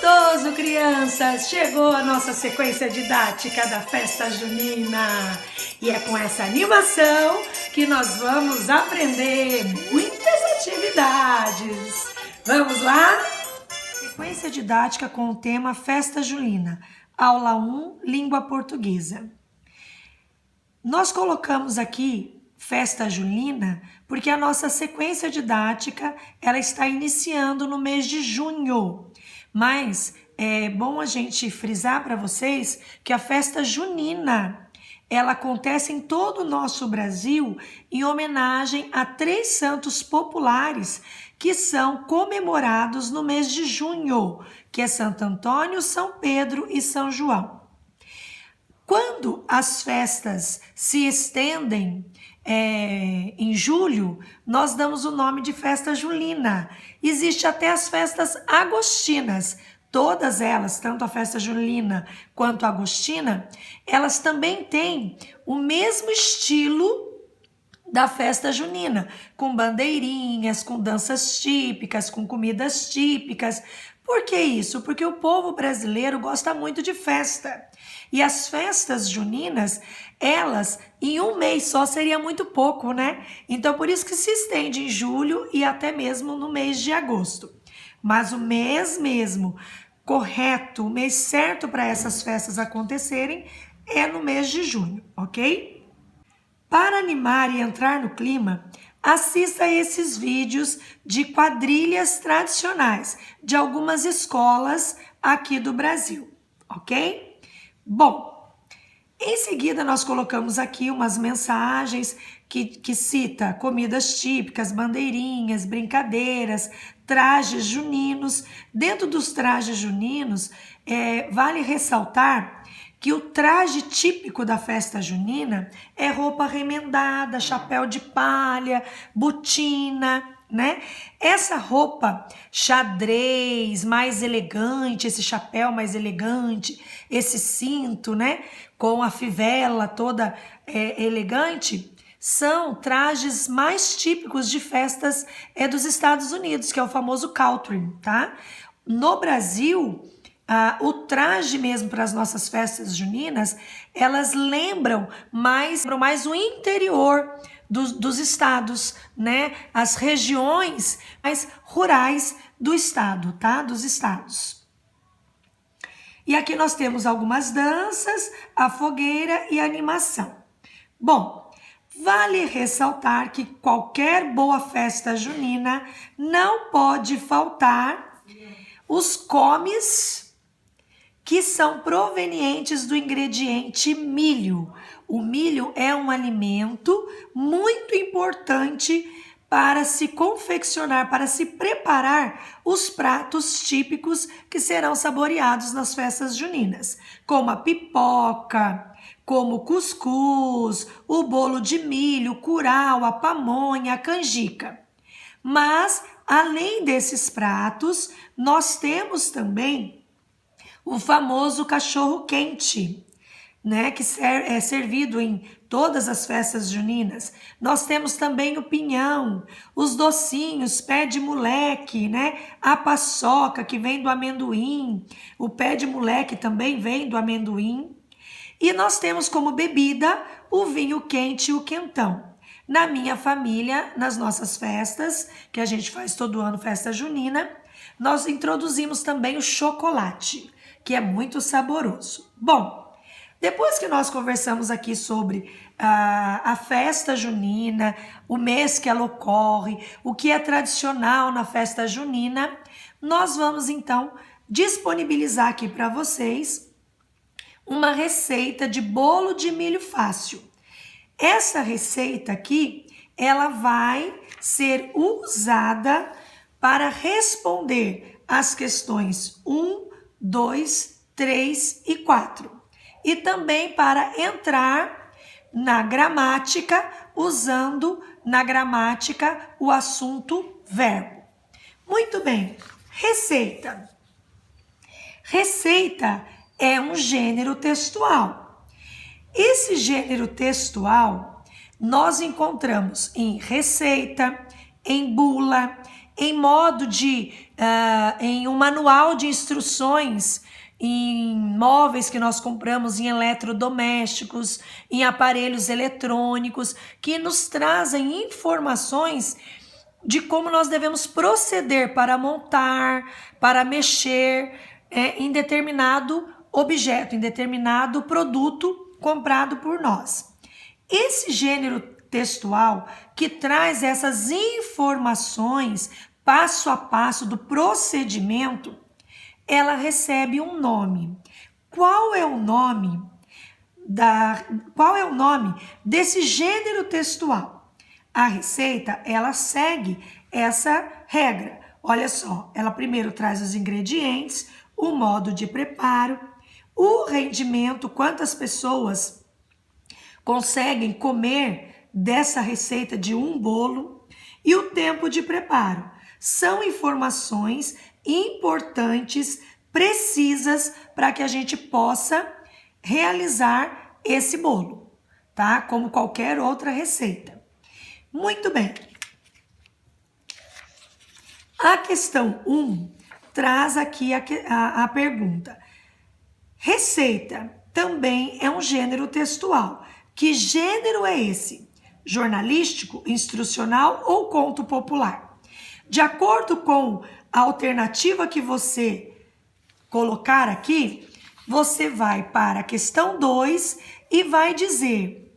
gostoso, crianças! Chegou a nossa sequência didática da festa junina e é com essa animação que nós vamos aprender muitas atividades. Vamos lá? Sequência didática com o tema Festa Junina, aula 1, língua portuguesa. Nós colocamos aqui Festa Junina porque a nossa sequência didática ela está iniciando no mês de junho. Mas é bom a gente frisar para vocês que a festa junina ela acontece em todo o nosso Brasil em homenagem a 3 santos populares que são comemorados no mês de junho, que é Santo Antônio, São Pedro e São João. Quando as festas se estendem em julho, nós damos o nome de festa julina. Existe até as festas agostinas. Todas elas, tanto a festa julina quanto a agostina, elas também têm o mesmo estilo da festa junina, com bandeirinhas, com danças típicas, com comidas típicas. Por que isso? Porque o povo brasileiro gosta muito de festa. E as festas juninas, elas em um mês só seria muito pouco, né? Então por isso que se estende em julho e até mesmo no mês de agosto. Mas o mês mesmo correto, o mês certo para essas festas acontecerem é no mês de junho, ok? Para animar e entrar no clima, assista a esses vídeos de quadrilhas tradicionais de algumas escolas aqui do Brasil, ok? Bom, em seguida nós colocamos aqui umas mensagens que cita comidas típicas, bandeirinhas, brincadeiras, trajes juninos. Dentro dos trajes juninos, vale ressaltar que o traje típico da festa junina é roupa remendada, chapéu de palha, botina, né? Essa roupa xadrez, mais elegante, esse chapéu mais elegante, esse cinto, né? Com a fivela toda elegante, são trajes mais típicos de festas dos Estados Unidos, que é o famoso country, tá? No Brasil, o traje mesmo para as nossas festas juninas, elas lembram mais o interior dos estados, né? As regiões mais rurais do estado, tá? Dos estados. E aqui nós temos algumas danças, a fogueira e a animação. Bom, vale ressaltar que qualquer boa festa junina não pode faltar os comes que são provenientes do ingrediente milho. O milho é um alimento muito importante para se confeccionar, para se preparar os pratos típicos que serão saboreados nas festas juninas, como a pipoca, como o cuscuz, o bolo de milho, o curau, a pamonha, a canjica. Mas, além desses pratos, nós temos também o famoso cachorro-quente, né, que é servido em todas as festas juninas. Nós temos também o pinhão, os docinhos, pé de moleque, né, a paçoca que vem do amendoim, o pé de moleque também vem do amendoim. E nós temos como bebida o vinho quente e o quentão. Na minha família, nas nossas festas, que a gente faz todo ano, festa junina, nós introduzimos também o chocolate, que é muito saboroso. Bom, depois que nós conversamos aqui sobre a festa junina, o mês que ela ocorre, o que é tradicional na festa junina, nós vamos então disponibilizar aqui para vocês uma receita de bolo de milho fácil. Essa receita aqui, ela vai ser usada para responder as questões 1, 2, 3 e 4. E também para entrar na gramática, usando na gramática o assunto verbo. Muito bem, receita. Receita é um gênero textual. Esse gênero textual nós encontramos em receita, em bula, em em um manual de instruções, em móveis que nós compramos, em eletrodomésticos, em aparelhos eletrônicos, que nos trazem informações de como nós devemos proceder para montar, para mexer em determinado objeto, em determinado produto comprado por nós. Esse gênero textual que traz essas informações passo a passo do procedimento, ela recebe um nome. Qual é o nome desse gênero textual? A receita, ela segue essa regra. Olha só, ela primeiro traz os ingredientes, o modo de preparo, o rendimento, quantas pessoas conseguem comer dessa receita de um bolo, e o tempo de preparo. São informações importantes, precisas, para que a gente possa realizar esse bolo, tá? Como qualquer outra receita. Muito bem. A questão 1 traz aqui a pergunta. Receita também é um gênero textual. Que gênero é esse? Jornalístico, instrucional ou conto popular? De acordo com a alternativa que você colocar aqui, você vai para a questão 2 e vai dizer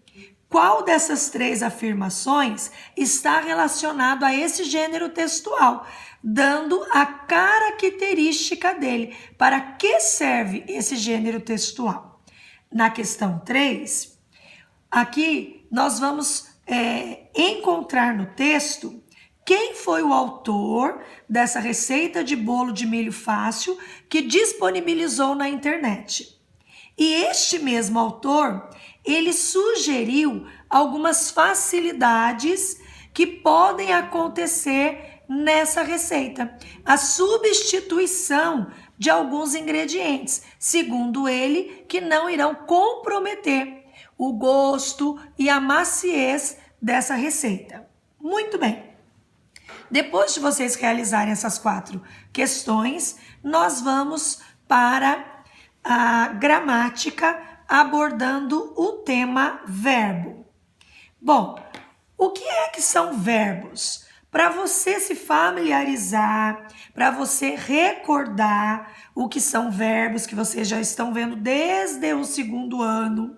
qual dessas 3 afirmações está relacionado a esse gênero textual, dando a característica dele. Para que serve esse gênero textual? Na questão 3, aqui nós vamos encontrar no texto quem foi o autor dessa receita de bolo de milho fácil que disponibilizou na internet. E este mesmo autor, ele sugeriu algumas facilidades que podem acontecer nessa receita. A substituição de alguns ingredientes, segundo ele, que não irão comprometer o gosto e a maciez dessa receita. Muito bem. Depois de vocês realizarem essas 4 questões, nós vamos para a gramática abordando o tema verbo. Bom, o que é que são verbos? Para você se familiarizar, para você recordar o que são verbos que vocês já estão vendo desde o 2º ano,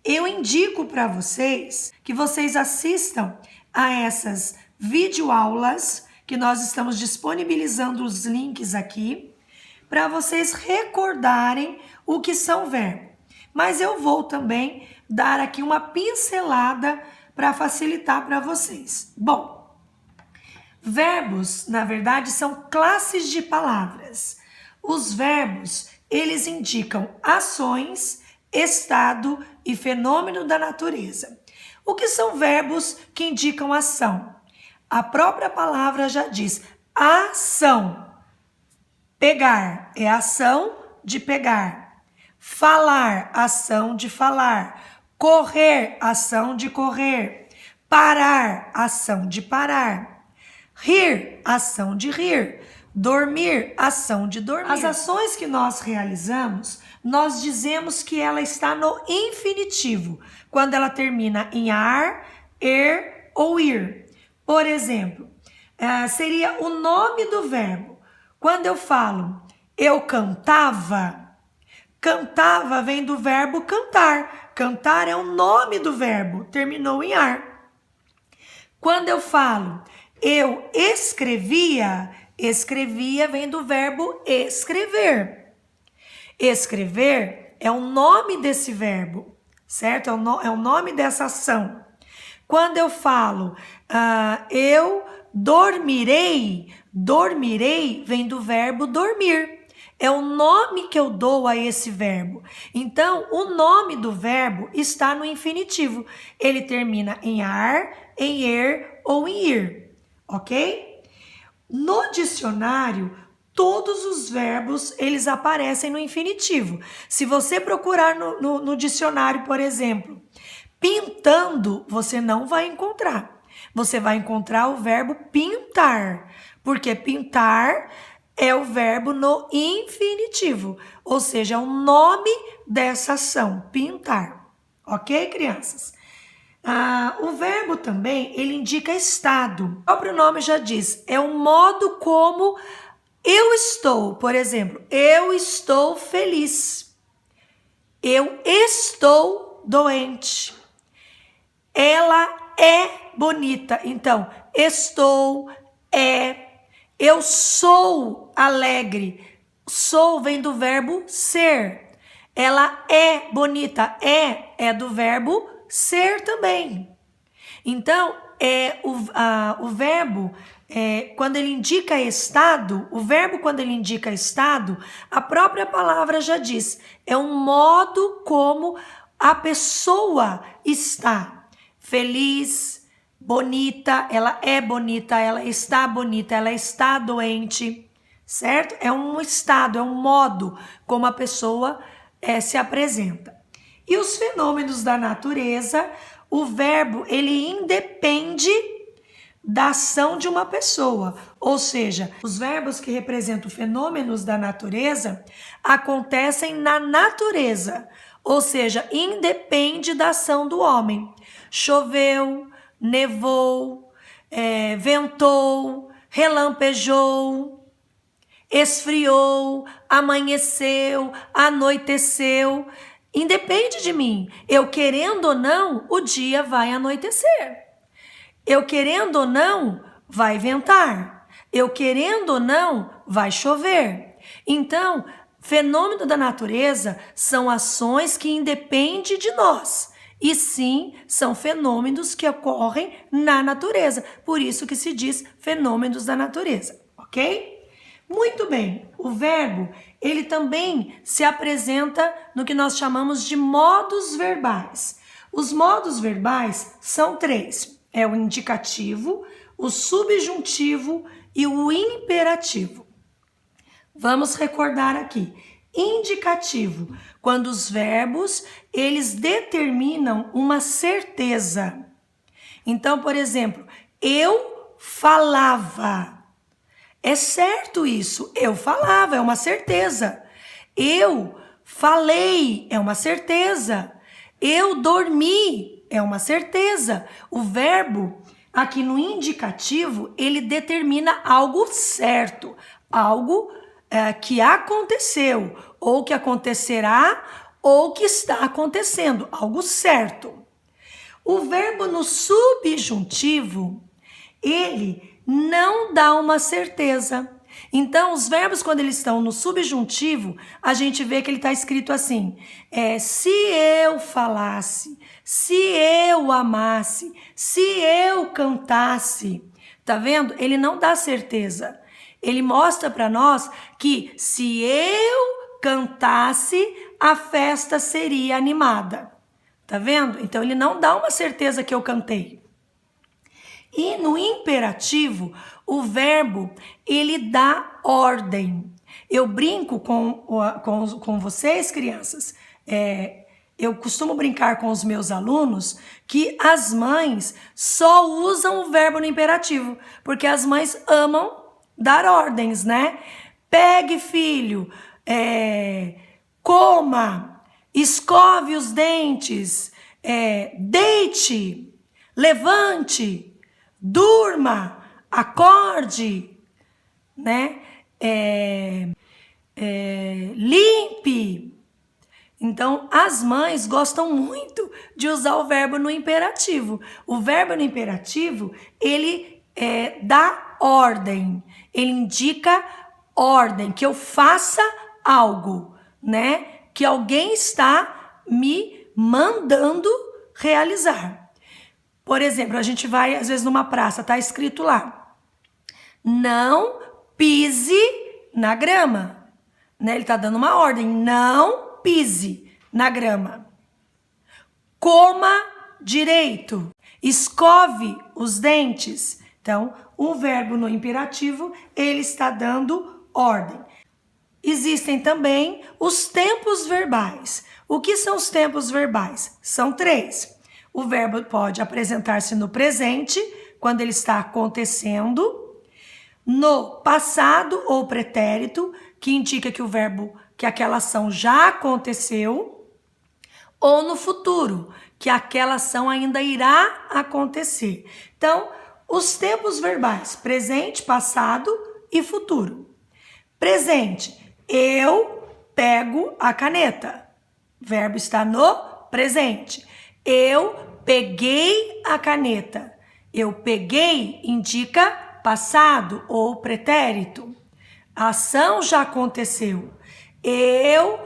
eu indico para vocês que vocês assistam a essas videoaulas que nós estamos disponibilizando os links aqui para vocês recordarem o que são verbos. Mas eu vou também dar aqui uma pincelada para facilitar para vocês. Bom, verbos, na verdade, são classes de palavras. Os verbos, eles indicam ações, estado e fenômeno da natureza. O que são verbos que indicam ação? A própria palavra já diz ação. Pegar é ação de pegar. Falar, ação de falar. Correr, ação de correr. Parar, ação de parar. Rir, ação de rir. Dormir, ação de dormir. As ações que nós realizamos, nós dizemos que ela está no infinitivo, quando ela termina em ar, er ou ir. Por exemplo, seria o nome do verbo. Quando eu falo eu cantava, cantava vem do verbo cantar. Cantar é o nome do verbo, terminou em ar. Quando eu falo eu escrevia, escrevia vem do verbo escrever. Escrever é o nome desse verbo, certo? É o nome dessa ação. Quando eu falo eu dormirei, dormirei vem do verbo dormir. É o nome que eu dou a esse verbo. Então, o nome do verbo está no infinitivo. Ele termina em ar, em er ou em ir, ok? No dicionário, todos os verbos, eles aparecem no infinitivo. Se você procurar no dicionário, por exemplo, pintando, você não vai encontrar. você vai encontrar o verbo pintar, porque pintar é o verbo no infinitivo, ou seja, é o nome dessa ação, pintar. Ok, crianças? O verbo também, ele indica estado. O próprio nome já diz, é o modo como eu estou. Por exemplo, eu estou feliz. Eu estou doente. Ela é bonita. Então, estou, eu sou alegre. Sou vem do verbo ser. Ela é bonita. É do verbo ser também. Então, o verbo, quando ele indica estado, o verbo quando ele indica estado, a própria palavra já diz, é um modo como a pessoa está. Feliz, bonita, ela está doente, certo? É um estado, é um modo como a pessoa se apresenta. E os fenômenos da natureza, o verbo, ele independe da ação de uma pessoa. Ou seja, os verbos que representam fenômenos da natureza acontecem na natureza. Ou seja, independe da ação do homem. Choveu, nevou, ventou, relampejou, esfriou, amanheceu, anoiteceu. Independe de mim. Eu querendo ou não, o dia vai anoitecer. Eu querendo ou não, vai ventar. Eu querendo ou não, vai chover. Então, fenômeno da natureza são ações que independem de nós. E sim, são fenômenos que ocorrem na natureza. Por isso que se diz fenômenos da natureza, ok? Muito bem, o verbo, ele também se apresenta no que nós chamamos de modos verbais. Os modos verbais são 3. É o indicativo, o subjuntivo e o imperativo. Vamos recordar aqui. Indicativo, quando os verbos, eles determinam uma certeza. Então, por exemplo, eu falava. É certo isso, eu falava, é uma certeza. Eu falei, é uma certeza. Eu dormi, é uma certeza. O verbo, aqui no indicativo, ele determina algo certo, algo que aconteceu, ou que acontecerá, ou que está acontecendo, algo certo. O verbo no subjuntivo, ele não dá uma certeza. Então, os verbos, quando eles estão no subjuntivo, a gente vê que ele está escrito assim, se eu falasse, se eu amasse, se eu cantasse. Tá vendo? Ele não dá certeza. Ele mostra para nós que se eu cantasse, a festa seria animada. Tá vendo? Então, ele não dá uma certeza que eu cantei. E no imperativo, o verbo, ele dá ordem. Eu brinco com vocês, crianças, eu costumo brincar com os meus alunos que as mães só usam o verbo no imperativo, porque as mães amam dar ordens, né? Pegue, filho, coma, escove os dentes, deite, levante, durma, acorde, né? Limpe. Então, as mães gostam muito de usar o verbo no imperativo. O verbo no imperativo, ele dá ordem. Ele indica ordem, que eu faça algo, né? Que alguém está me mandando realizar. Por exemplo, a gente vai, às vezes, numa praça, tá escrito lá, não pise na grama. Né? Ele tá dando uma ordem, não pise na grama. Coma direito, escove os dentes. Então, o verbo no imperativo, ele está dando ordem. Existem também os tempos verbais. O que são os tempos verbais? São 3. O verbo pode apresentar-se no presente, quando ele está acontecendo, no passado ou pretérito, que indica que o verbo, que aquela ação já aconteceu, ou no futuro, que aquela ação ainda irá acontecer. Então, os tempos verbais, presente, passado e futuro. Presente, eu pego a caneta. O verbo está no presente. Eu peguei a caneta. Eu peguei indica passado ou pretérito. A ação já aconteceu. Eu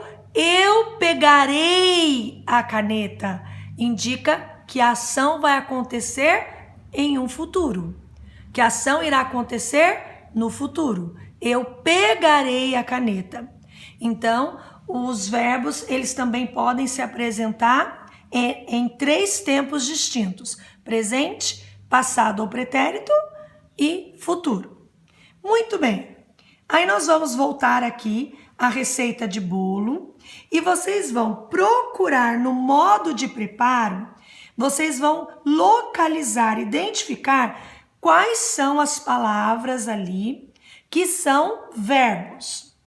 pegarei a caneta. Indica que a ação vai acontecer em um futuro. Que a ação irá acontecer no futuro. Eu pegarei a caneta. Então, os verbos, eles também podem se apresentar em 3 tempos distintos. Presente, passado ou pretérito e futuro. Muito bem. Aí nós vamos voltar aqui à receita de bolo e vocês vão procurar no modo de preparo, vocês vão localizar, identificar quais são as palavras ali que são verbos.